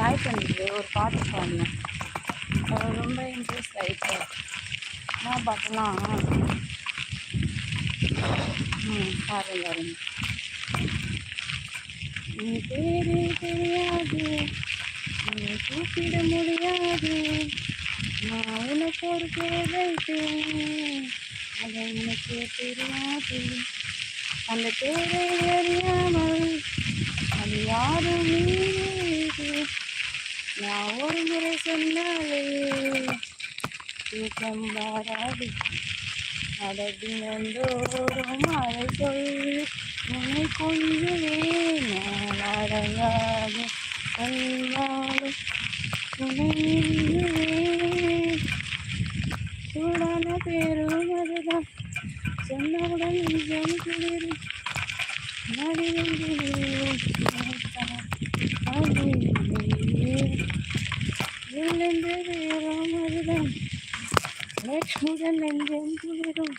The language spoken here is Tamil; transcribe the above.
ஹாய் பண்ணிட்டு ஒரு பாட்டு பாடினேன். ரொம்ப இன்ட்ரெஸ்ட் ஆகிட்டு என்ன பாட்டுனா பாருங்க நீ பேரே தெரியாது, நீ கூப்பிட முடியாது, நான் உனக்கு ஒரு பேர் வைத்தேன், அதை உனக்கு தெரியாது. அந்த பேரை அறியாமல் அது யாரும் மீது நான் ஒரு முறை சொன்னாலே தூக்கம் வராது. அதை தினந்தோறும் அதை சொல்லி உன்னை கொஞ்சுவேன். நான் அடங்காத கண்ணாலும் உன்னை மிஞ்சுவேன். சூடான பேரும் அதுதான், சொன்னவுடன் நிஜம் குளிரும். நெஞ்சம் குளிரும்.